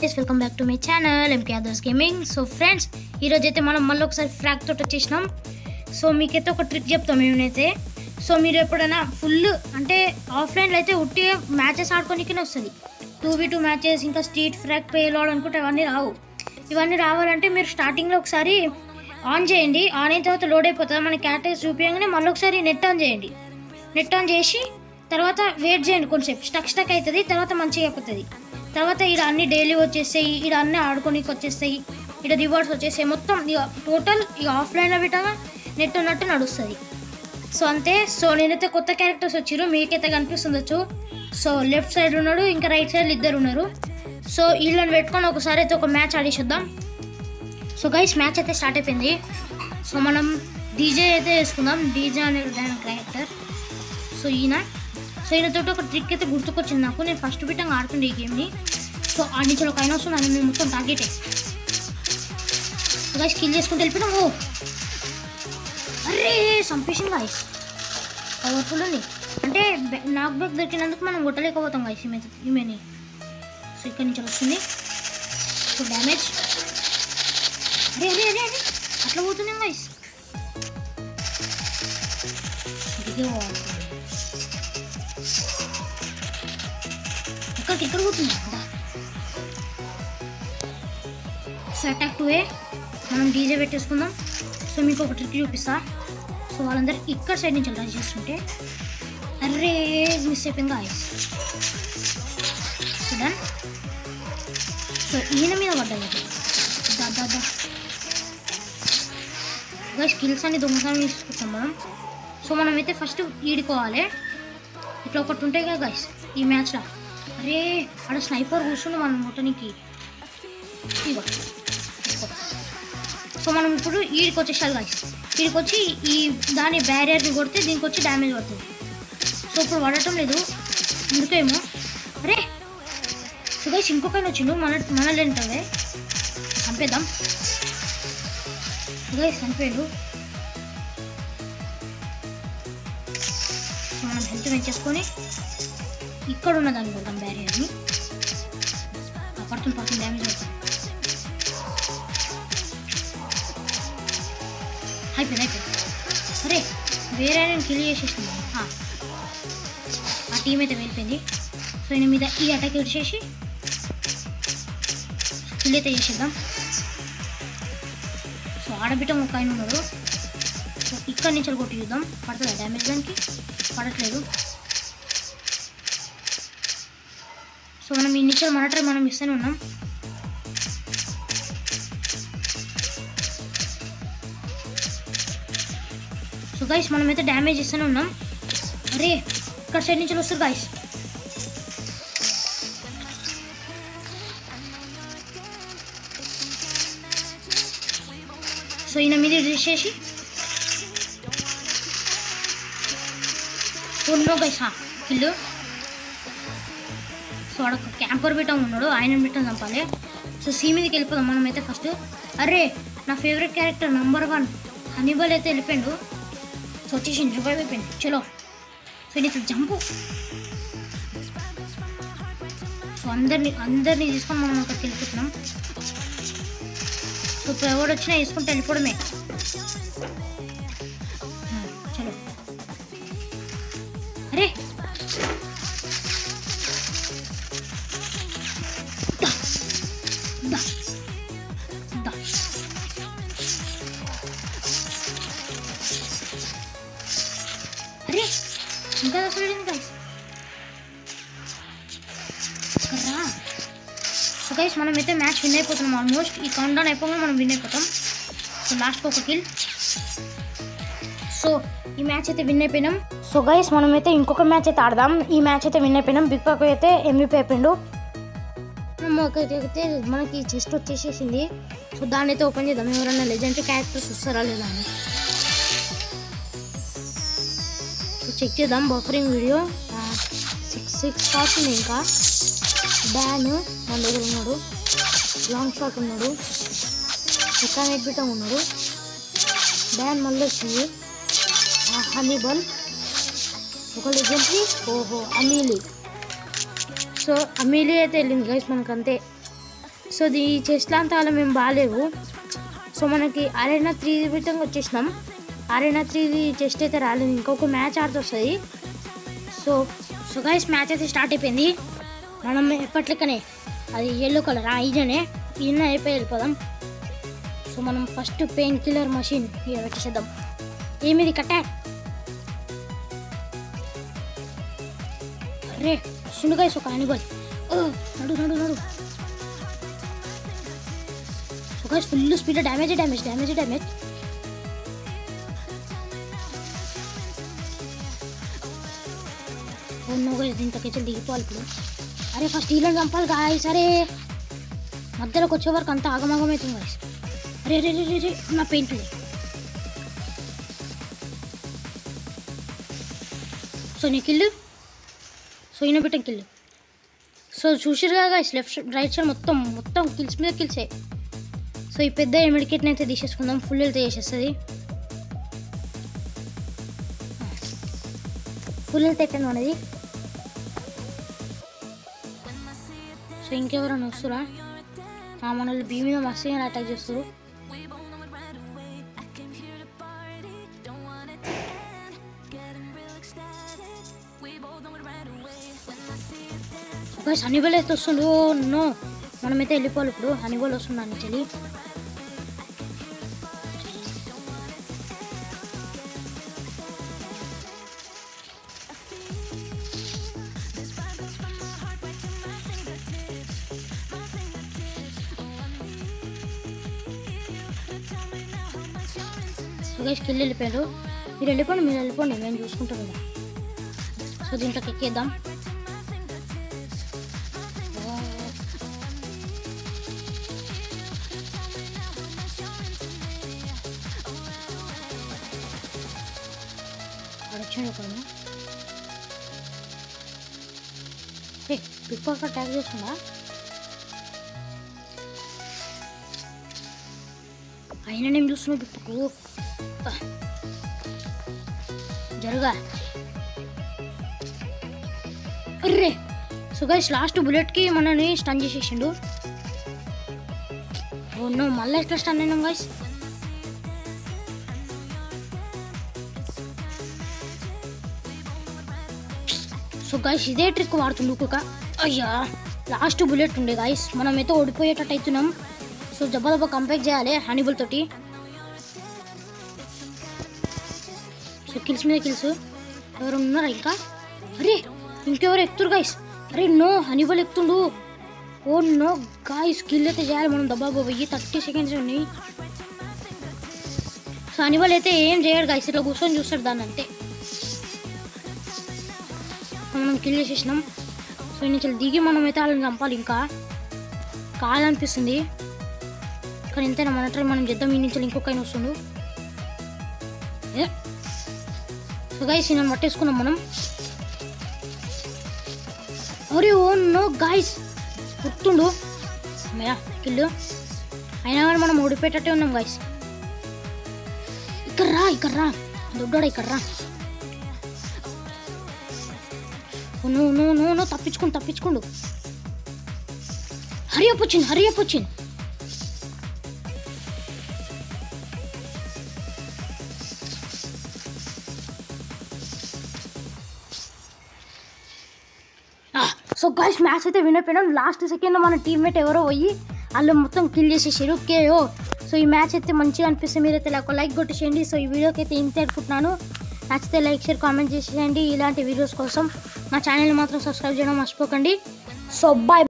Welcome back to my channel MK others gaming. So friends, ఈరోజు అయితే మనం మళ్ళీ ఒకసారి ఫ్రాక్ తోటి వచ్చేసినాం. సో మీకైతే ఒక ట్రిక్ చెప్తాం ఏమైతే. సో మీరు ఎప్పుడైనా ఫుల్ అంటే ఆఫ్లైన్లో అయితే ఉట్టిగా మ్యాచెస్ ఆడుకోనికనే వస్తుంది. 2v2 మ్యాచెస్, ఇంకా స్ట్రీట్ ఫ్రాక్ పేలోడ్ అనుకుంటే అవన్నీ రావు. ఇవన్నీ రావాలంటే మీరు స్టార్టింగ్లో ఒకసారి ఆన్ చేయండి. ఆన్ అయిన తర్వాత లోడ్ అయిపోతుంది. మన క్యారెక్టర్స్ చూపించగానే మళ్ళీ ఒకసారి నెట్ ఆన్ చేయండి. నెట్ ఆన్ చేసి తర్వాత వెయిట్ చేయండి, కొంచెంసేపు స్టక్ అవుతుంది. తర్వాత మంచిగా అయిపోతుంది. తర్వాత ఇక్కడ అన్ని డైలీ వచ్చేస్తాయి, ఇక్కడ అన్నీ ఆడుకోనికి వచ్చేస్తాయి, ఇక్కడ రివార్డ్స్ వచ్చేస్తాయి. మొత్తం ఇక టోటల్ ఇక ఆఫ్లైన్లో పెట్టగా నెట్ ఉన్నట్టు నడుస్తుంది. సో అంతే. సో నేనైతే కొత్త క్యారెక్టర్స్ వచ్చారు, మీకైతే కనిపిస్తుండొచ్చు. సో లెఫ్ట్ సైడ్ ఉన్నాడు, ఇంకా రైట్ సైడ్ ఇద్దరు ఉన్నారు. సో వీళ్ళని పెట్టుకొని ఒకసారి అయితే ఒక మ్యాచ్ ఆడేసిద్దాం. సో గైస్, మ్యాచ్ అయితే స్టార్ట్ అయిపోయింది. సో మనం డీజే అయితే వేసుకుందాం. డీజే అనే క్యారెక్టర్. సో ఈయనతో ఒక ట్రిక్ అయితే గుర్తుకొచ్చింది నాకు. నేను ఫస్ట్ బిట్టంగా ఆడుతుండే ఈ గేమ్ని. సో ఆ నుంచి ఒక ఆయన వస్తుంది, అని మేము మొత్తం టార్గెటే. సో గైస్, కిల్ చేసుకుంటూ వెళ్ళిపోయినాం. ఓ అరే సంపేషన్ గైస్, పవర్ఫుల్ ఉంది. అంటే నాక్ బ్యాక్ దొరికినందుకు మనం కొట్టలేకపోతాం గైస్ ఈమెని. సో ఇక్కడి నుంచి వస్తుంది. So damage. అరే అరే అరే అరే అట్లా పోతున్నాం గైస్. ఇక్కడ పోతుంది. సో అటాక్ 2A మనం డీజే పెట్టేసుకుందాం. సో మీకు ఒక ట్రిక్ చూపిస్తా. సో వాళ్ళందరూ ఇక్కడ సైడ్ నుంచి రన్ చేస్తుంటే అర్రే మిస్ అయిపోయింది ఐస్. So done. సో ఈయన మీద పడ్డాయి దాదా. స్కిల్స్ అన్ని దొంగతనం తీసుకుంటాం మనం. సో మనమైతే ఫస్ట్ ఈడుకోవాలి. ఇట్లా ఒకటి ఉంటాయి కదా గైస్ ఈ మ్యాచ్లో. అరే అక్కడ స్నైపర్ కూర్చుండు మనం మొట్టనికి. సో మనం ఇప్పుడు ఈడికి వచ్చేసాలి గైస్. ఈడికి వచ్చి ఈ దాని బ్యారియర్ని కొడితే దీనికి వచ్చి డ్యామేజ్ పడుతుంది. సో ఇప్పుడు పడటం లేదు ఎందుకేమో. అరే సో గైస్, ఇంకొకైనా వచ్చిండు మనల్ని ఏంటంటే చంపేద్దాం. గైస్ చంపేడు. సో మనం హెల్త్ పెంచేసుకొని ఇక్కడ ఉన్న దాన్ని కొడతాం బ్యారియర్ని. పడుతుంది డ్యామేజ్ అవుతుంది. అయిపోయింది. అరే వేరే నేను కిల్ చేసేసింది. ఆ టీం అయితే వెళ్ళిపోయింది. సో ఈయన మీద ఈ అటాక్ ఇచ్చేసి కిల్ అయితే చేసేద్దాం. సో ఆడబిట్టం ఒక ఆయన ఉన్నాడు. సో ఇక్కడి నుంచి కొట్టి చూద్దాం పడుతుందా డ్యామేజ్. దానికి పడట్లేదు. సో మనం ఈ నిమిషాలు మానిటర్ మనం ఇస్తూనే ఉన్నాం. సో గైస్ మనమైతే డ్యామేజ్ ఇస్తూనే ఉన్నాం. అరే ఇక్కడ సైడ్ నుంచి వస్తారు గైస్. సో ఈయన మీద చేసి ఉన్నో గైస్ కిల్లు. సో అక్కడ క్యాంపర్ బిట్టం ఉన్నాడు, ఆయన బిట్టం చంపాలి. సో సీ మీదకి వెళ్ళిపోదాం మనమైతే ఫస్ట్. అరే నా ఫేవరెట్ క్యారెక్టర్ నెంబర్ 1 హనీబల్ అయితే వెళ్ళిపోయాడు. సో వచ్చేసింది, రివైవ్ అయిపోయింది. చలో సో ఇది జంపు. సో అందరినీ తీసుకొని మనం అక్కడికి వెళ్ళిపోతున్నాం. సో ఇప్పుడు ఎవరు వచ్చినా వేసుకుంటే వెళ్ళిపోవడమే. చలో. అరే అరే ఇంకా అసలు సో గైస్ మనమైతే మ్యాచ్ విన్ అయిపోతున్నాం. ఆల్మోస్ట్ ఈ కౌంట్ డౌన్ అయిపోగా మనం విన్ అయిపోతాం. సో లాస్ట్ ఒక కిల్. సో ఈ మ్యాచ్ అయితే విన్ అయిపోయినాం. సో గైస్ మనమైతే ఇంకొక మ్యాచ్ అయితే ఆడదాం. ఈ మ్యాచ్ అయితే విన్ అయిపోయినాం. బిగ్ పాక్ అయితే MVP అయిపోయిండు. అయితే మనకి చెస్ట్ వచ్చేసేసింది. సో దాన్ని అయితే ఓపెన్ చేద్దాం. ఎవరైనా లెజెండరీ క్యారెక్టర్స్ వస్తారా లేదా అని చెక్ చేద్దాం. బఫరింగ్ వీడియో 6 షాట్స్ ఉన్నాయి. ఇంకా డాన్ మన దగ్గర ఉన్నాడు, లాంగ్ షాట్ ఉన్నాడు, మెకానిక్ బిటం ఉన్నాడు, డాన్ మళ్ళీ వచ్చింది, హనీబల్, ఒక లెజెండరీ, ఓహో అమీలీ. సో అమీలీ అయితే వెళ్ళింది గైస్ మనకు అంతే. సో ఈ చెస్ట్లో అంతా అలా మేము బాగాలేవు. సో మనకి అరేనా 3 విధంగా వచ్చేసినాం. అరేనా 3 చెస్ట్ అయితే రాలేదు, ఇంకొక మ్యాచ్ ఆడుతూ వస్తుంది. సో గైస్ మ్యాచ్ అయితే స్టార్ట్ అయిపోయింది. మనం ఎప్పట్లెక్కనే అది ఎల్లో కలర్ ఈజనే ఈయన అయిపోయి వెళ్ళిపోదాం. సో మనం ఫస్ట్ పెయిన్ కిల్లర్ మషిన్ పెట్టేసేద్దాం. ఏమిది కట్టాక్ అరే సుండు గైస్ ఒక అనిబల్ నడు నడు నడు. So guys full speed damage damage damage damage. No guys దీంట్లోకి దిగిపోవాలి ఇప్పుడు. అరే ఫస్ట్ వీళ్ళని చంపాలి గాయస్. అరే మధ్యలోకి వచ్చే వరకు అంత ఆగమాగం అవుతుంది గాయస్. అరే రే రే రే నా పెయింట్. సో నీ కిల్లు. సో ఈయన పెట్టిన కిల్లు. సో చూసిరుగా గాయస్ లెఫ్ట్ రైట్ సైడ్ మొత్తం కిల్స్ మీద కిల్సే. సో ఈ పెద్ద మెడికేట్ని అయితే తీసేసుకుందాం, ఫుల్ హెల్త్ చేసేస్తుంది. ఫుల్ హెల్త్ అయిపోయింది మనది. సో ఇంకెవరైనా వస్తురా? మనల్ని బీ మీద మస్తు అటాక్ చేస్తారు. హనీబల్ అయితే వస్తుండు. నో మనమైతే వెళ్ళిపోవాలి ఇప్పుడు. హనీబల్ వస్తున్నాను చెల్లి. గైస్ కిల్ వెళ్ళిపోయారు. మీరు వెళ్ళిపోండి మేము చూసుకుంటాం కదా. సో దీంట్లోకి ఎక్కేద్దాం. వచ్చాను ఒక పిక్ పాకెట్ ట్యాగ్ చేస్తుందా? అయినా నేను చూస్తున్నా పిప్పుకు జరుగా. అర్రే సో గైస్ లాస్ట్ బుల్లెట్కి మనని స్టన్ చేసేసిండు. ఓ నో మళ్ళీ ఎట్లా స్టన్ అయినాం గైస్. సో గైస్ ఇదే ట్రిక్ వాడుతుండు కుక్క. అయ్యా లాస్ట్ బుల్లెట్ ఉండే గైస్, మనమైతే ఓడిపోయేటట్టు అవుతున్నాం. సో జబ్బా కంపేర్ చేయాలి హనీబల్ తోటి. సో కిల్స్ మీద కిల్స్. ఎవరు ఉన్నారా ఇంకా? అరే ఇంకెవరు ఎక్కుతురు గైస్. అరే నో హనీబల్ ఎక్కుతుండు. ఓ నో గైస్ కిల్ అయితే చేయాలి మనం. దబ్బా పోయి 30 సెకండ్స్ ఉన్నాయి. సో హనీబల్ అయితే ఏం చేయడు గైస్, ఇట్లా కూర్చొని చూస్తాడు దాన్ని అంతే. మనం కిల్ చేసేసినాం. సో నుంచి దిగి మనం అయితే వాళ్ళని చంపాలి. ఇంకా కాదనిపిస్తుంది కానీ ఎంతైనా మన ట్రై మనం చేద్దాం. ఈ నుంచి ఇంకొక ఆయన వస్తుండు. సో గైస్ నేను పట్టేసుకున్నాం మనం. అరే ఓ నో గైస్ గుర్తుండు అమ్మయ్యా కిల్లు. అయినా కానీ మనం ఓడిపోయేటట్టే ఉన్నాం గైస్. ఇక్కడ రా దొడ్డాడా ఇక్కడ రా. నో తప్పించుకోండు. హరి అప్ వచ్చింది. సో గైస్ మ్యాచ్ అయితే విన్ అయిపోయినాం. లాస్ట్ సెకండ్ మన టీమ్మేట్ ఎవరో పోయి వాళ్ళు మొత్తం కిల్ చేసేసారు. కేఓ. సో ఈ మ్యాచ్ అయితే మంచిగా అనిపిస్తే మీరైతే ఒక లైక్ కొట్టేసేయండి. సో ఈ వీడియోకి అయితే ఇంతే అనుకుంటున్నాను. నచ్చితే లైక్ షేర్ కామెంట్ చేసేయండి. ఇలాంటి వీడియోస్ కోసం మా ఛానల్ని మాత్రం సబ్స్క్రైబ్ చేయడం మర్చిపోకండి. So bye.